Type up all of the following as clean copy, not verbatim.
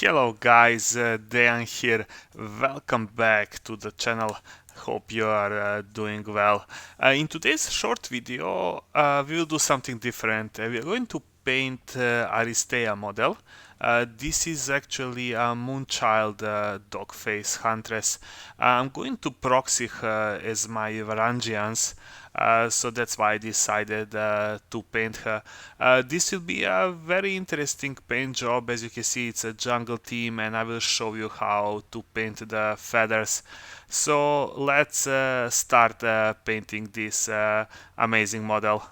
Hello guys, Dejan here. Welcome back to the channel. Hope you are doing well. In today's short video, we will do something different. We are going to paint Aristeia model. This is actually a Moonchild Dogface Huntress. I'm going to proxy her as my Varangians. So that's why I decided to paint her. This will be a very interesting paint job. As you can see, it's a jungle theme, and I will show you how to paint the feathers. So let's start painting this amazing model.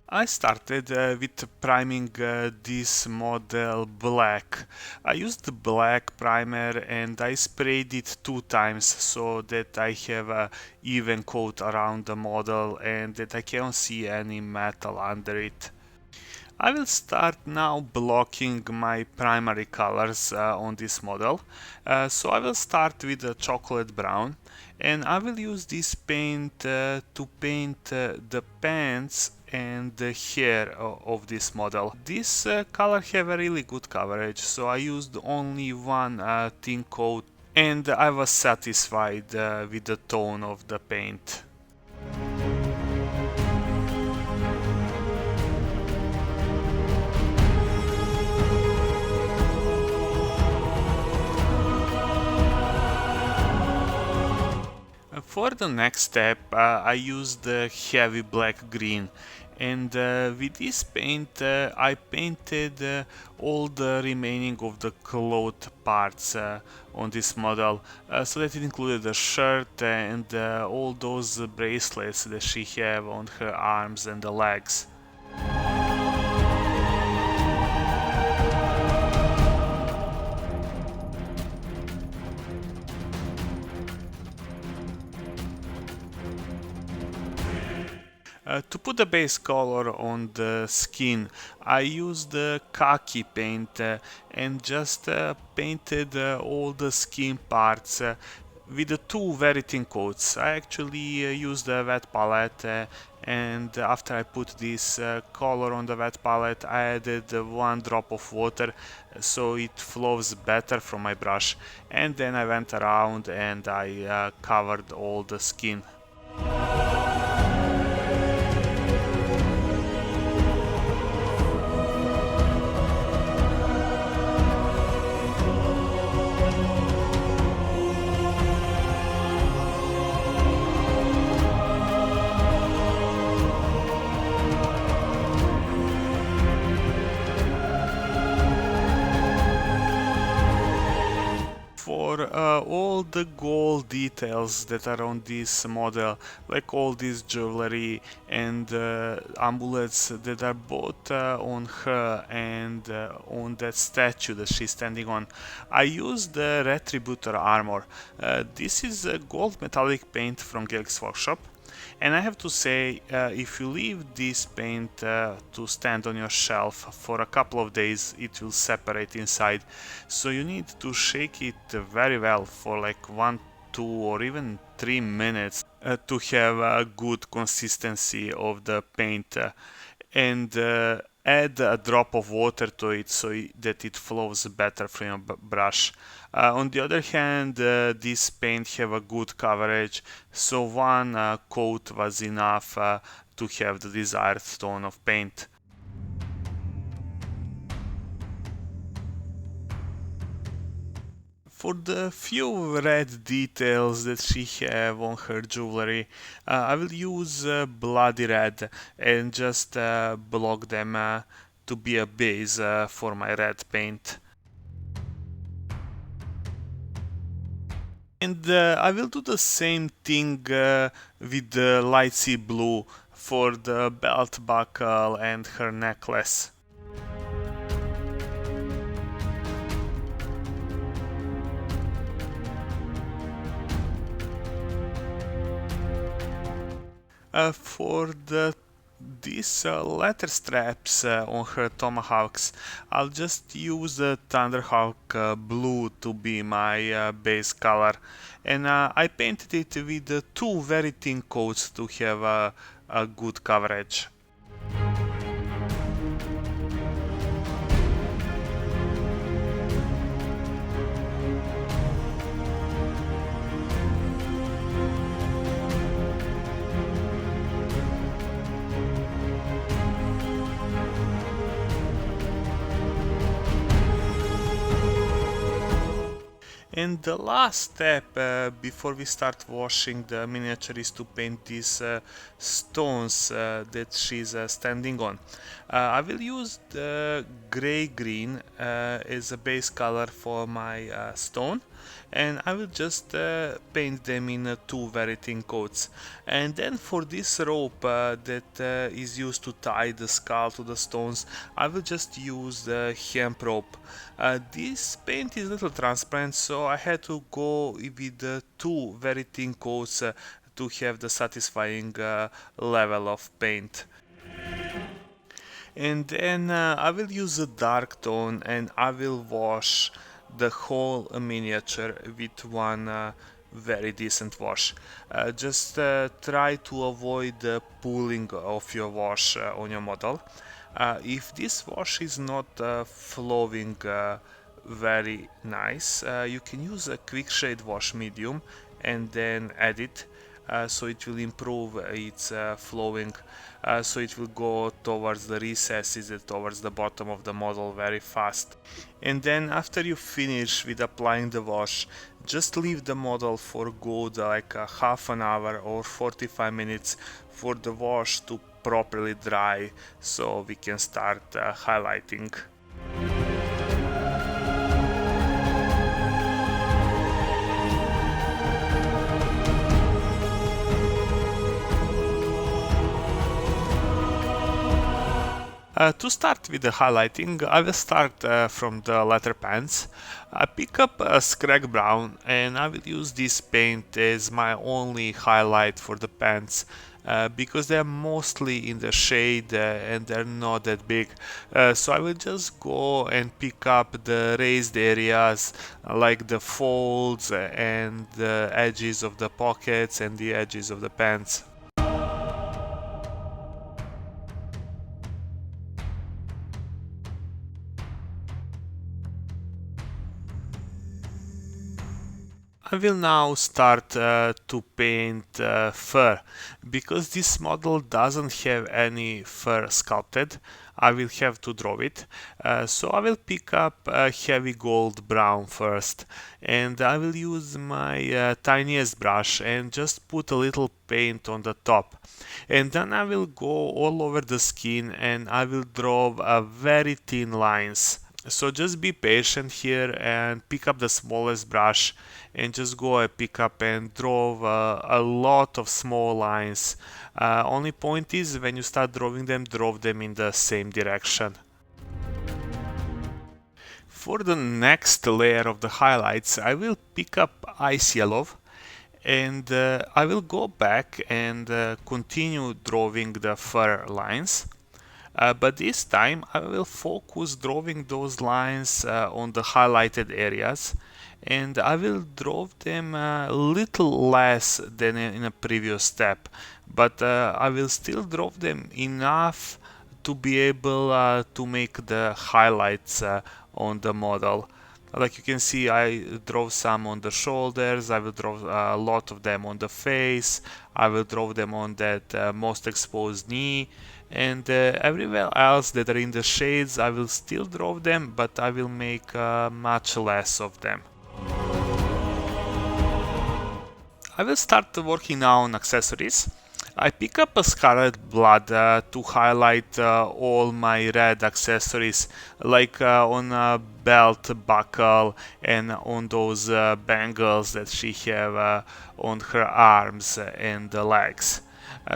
I started with priming this model black. I used the black primer and I sprayed it 2 times so that I have a even coat around the model and that I can't see any metal under it. I will start now blocking my primary colors on this model. So I will start with the chocolate brown, and I will use this paint to paint the pants and the hair of this model. This color have a really good coverage, so I used only one thin coat and I was satisfied with the tone of the paint. For the next step, I used the heavy black green, and with this paint I painted all the remaining of the cloth parts on this model, so that it included the shirt and all those bracelets that she have on her arms and the legs. To put the base color on the skin, I used the Khaki paint and just painted all the skin parts with the two very thin coats. I actually used a wet palette and after I put this color on the wet palette, I added 1 drop of water so it flows better from my brush, and then I went around and I covered all the skin. For all the gold details that are on this model, like all this jewelry and amulets that are both on her and on that statue that she's standing on, I used the Retrirutor Armour. This is a gold metallic paint from Galaxy Workshop. And I have to say, if you leave this paint to stand on your shelf for a couple of days, it will separate inside. So you need to shake it very well for like 1, 2 or even 3 minutes to have a good consistency of the paint. And add a drop of water to it so that it flows better from your brush. On the other hand, this paint have a good coverage, so one coat was enough to have the desired tone of paint. For the few red details that she have on her jewelry, I will use bloody red and just block them to be a base for my red paint. And I will do the same thing with the light sea blue for the belt buckle and her necklace. For these leather straps on her tomahawks, I'll just use the Thunderhawk Blue to be my base color, and I painted it with 2 very thin coats to have a good coverage. And the last step before we start washing the miniature is to paint these stones that she's standing on. I will use the gray-green as a base color for my stone, and I will just paint them in two very thin coats. And then for this rope that is used to tie the skull to the stones, I will just use the hemp rope. This paint is a little transparent, so I had to go with two very thin coats to have the satisfying level of paint. And then I will use a dark tone and I will wash the whole miniature with one very decent wash. Just try to avoid the pooling of your wash on your model. If this wash is not flowing very nice, you can use a quick shade wash medium and then add it, so it will improve its flowing, so it will go towards the recesses and towards the bottom of the model very fast. And then after you finish with applying the wash, just leave the model for good like half an hour or 45 minutes for the wash to properly dry, so we can start highlighting. To start with the highlighting, I will start from the leather pants. I pick up a Skrag Brown and I will use this paint as my only highlight for the pants, because they're mostly in the shade and they're not that big. So I will just go and pick up the raised areas like the folds and the edges of the pockets and the edges of the pants. I will now start to paint fur. Because this model doesn't have any fur sculpted, I will have to draw it. So I will pick up a heavy gold brown first, and I will use my tiniest brush and just put a little paint on the top. And then I will go all over the skin and I will draw very thin lines. So just be patient here and pick up the smallest brush and just go and pick up and draw a lot of small lines. Only point is when you start drawing them, draw them in the same direction. For the next layer of the highlights, I will pick up ice yellow and I will go back and continue drawing the fur lines. But this time I will focus drawing those lines on the highlighted areas, and I will draw them a little less than in a previous step, but I will still draw them enough to be able to make the highlights on the model. Like you can see, I draw some on the shoulders, I will draw a lot of them on the face, I will draw them on that most exposed knee, and everywhere else that are in the shades I will still draw them, but I will make much less of them. I will start working now on accessories. I pick up a Scarlet blood to highlight all my red accessories, like on a belt buckle and on those bangles that she have on her arms and the legs.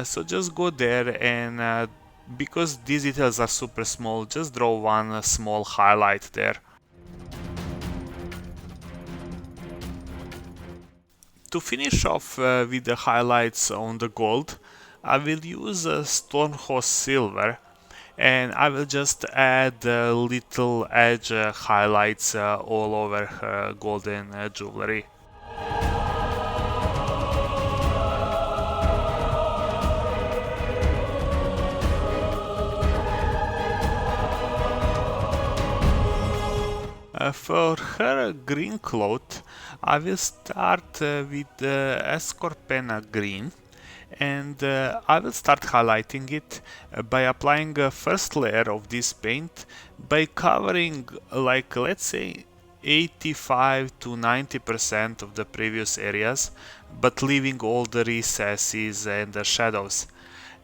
So just go there and because these details are super small, just draw one small highlight there. To finish off with the highlights on the gold, I will use a Stormhost Silver and I will just add little edge highlights all over her golden jewelry. For her green cloth, I will start with the Ecorpena green, and I will start highlighting it by applying a first layer of this paint by covering, like, let's say 85 to 90% of the previous areas, but leaving all the recesses and the shadows.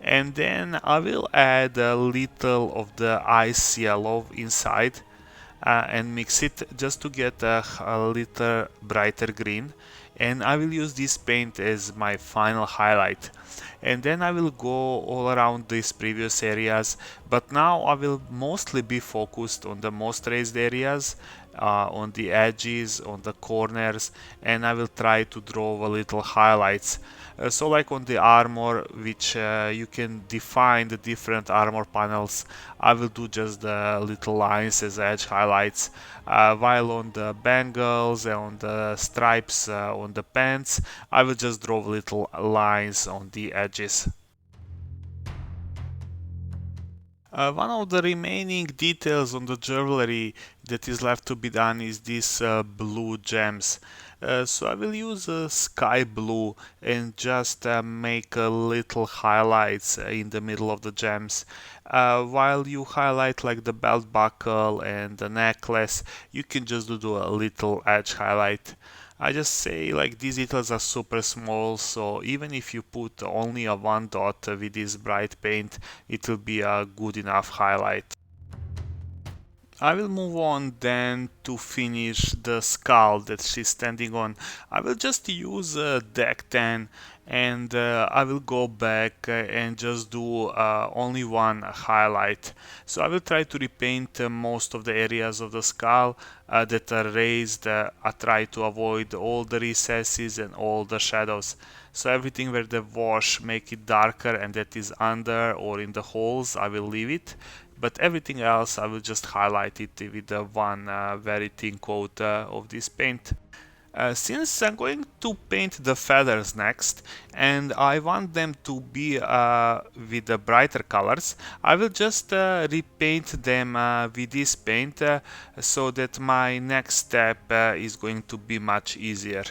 And then I will add a little of the ice yellow inside and mix it just to get a little brighter green. And I will use this paint as my final highlight. And then I will go all around these previous areas, but now I will mostly be focused on the most raised areas, on the edges, on the corners, and I will try to draw a little highlights. So like on the armor, which you can define the different armor panels, I will do just the little lines as edge highlights, while on the bangles and on the stripes on the pants, I will just draw little lines on the edges. One of the remaining details on the jewelry that is left to be done is these blue gems. So I will use sky blue and just make a little highlights in the middle of the gems. While you highlight like the belt buckle and the necklace, you can just do a little edge highlight. I just say like these details are super small, so even if you put only a one dot with this bright paint, it will be a good enough highlight. I will move on then to finish the skull that she's standing on. I will just use deck 10 and I will go back and just do only one highlight. So I will try to repaint most of the areas of the skull that are raised. I try to avoid all the recesses and all the shadows. So everything where the wash make it darker and that is under or in the holes, I will leave it. But everything else I will just highlight it with one very thin coat of this paint. Since I'm going to paint the feathers next and I want them to be with the brighter colors, I will just repaint them with this paint so that my next step is going to be much easier.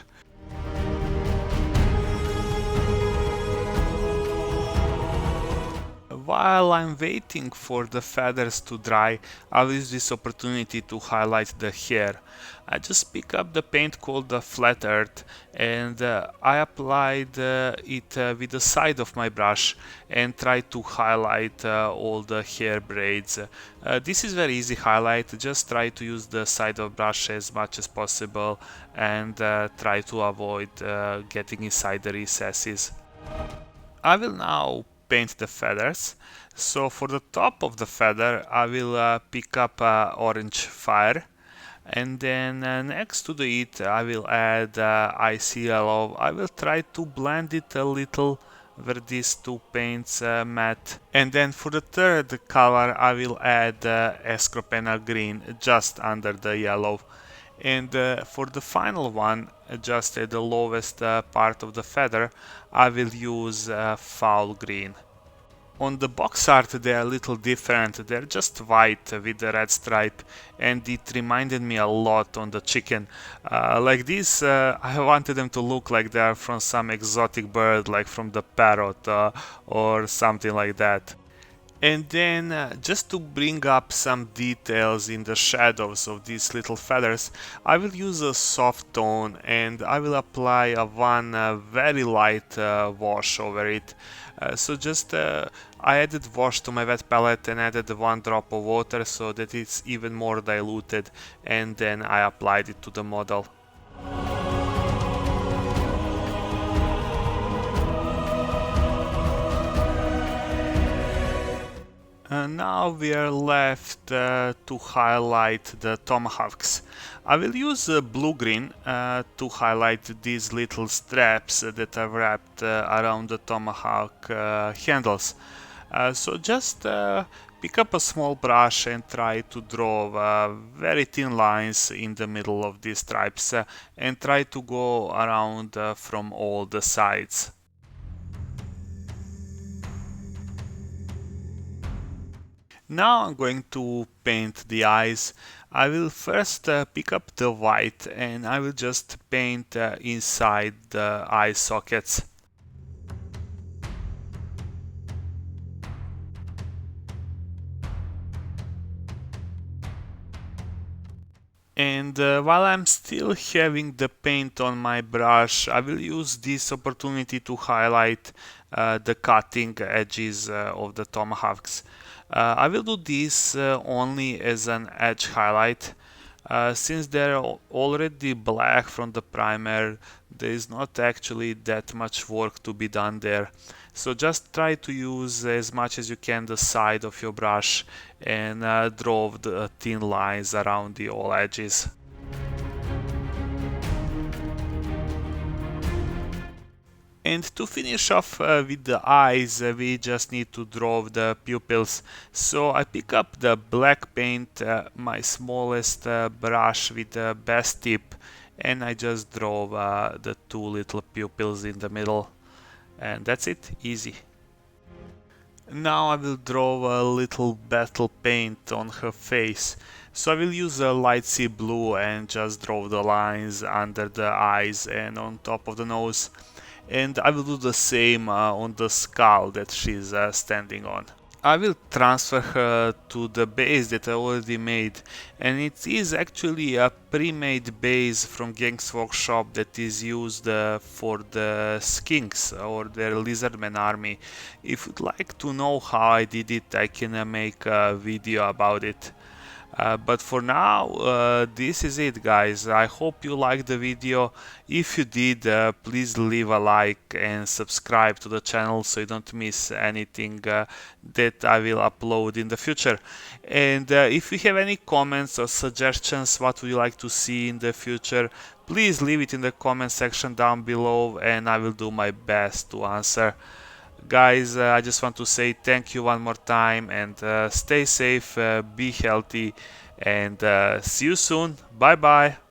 While I'm waiting for the feathers to dry, I'll use this opportunity to highlight the hair. I just pick up the paint called the Flat Earth and I applied it with the side of my brush and try to highlight all the hair braids. This is very easy highlight, just try to use the side of brush as much as possible and try to avoid getting inside the recesses. I will now paint the feathers. So for the top of the feather I will pick up orange fire, and then next to it I will add icy yellow. I will try to blend it a little where these two paints met, and then for the third color I will add Ecorpena green just under the yellow. And for the final one, just at the lowest part of the feather, I will use foul green. On the box art they are a little different, they're just white with the red stripe, and it reminded me a lot on the chicken. Like this, I wanted them to look like they are from some exotic bird, like from the parrot or something like that. And then just to bring up some details in the shadows of these little feathers, I will use a soft tone and I will apply one very light wash over it. So just I added wash to my wet palette and added one drop of water so that it's even more diluted, and then I applied it to the model. Now we are left to highlight the tomahawks. I will use blue-green to highlight these little straps that are wrapped around the tomahawk handles. So just pick up a small brush and try to draw very thin lines in the middle of these stripes and try to go around from all the sides. Now I'm going to paint the eyes. I will first pick up the white and I will just paint inside the eye sockets. And while I'm still having the paint on my brush, I will use this opportunity to highlight the cutting edges of the tomahawks. I will do this only as an edge highlight. Since they're already black from the primer, there is not actually that much work to be done there. So just try to use as much as you can the side of your brush and draw the thin lines around the all edges. And to finish off with the eyes, we just need to draw the pupils. So I pick up the black paint, my smallest brush with the best tip, and I just draw the two little pupils in the middle. And that's it, easy. Now I will draw a little battle paint on her face. So I will use a light sea blue and just draw the lines under the eyes and on top of the nose. And I will do the same on the skull that she's standing on. I will transfer her to the base that I already made, and it is actually a pre-made base from Games Workshop that is used for the skinks or the lizardman army. If you'd like to know how I did it, I can make a video about it. But for now, this is it, guys. I hope you liked the video. If you did, please leave a like and subscribe to the channel so you don't miss anything that I will upload in the future. And if you have any comments or suggestions, what would you like to see in the future, please leave it in the comment section down below and I will do my best to answer. Guys, I just want to say thank you one more time and stay safe, be healthy, and see you soon. Bye bye.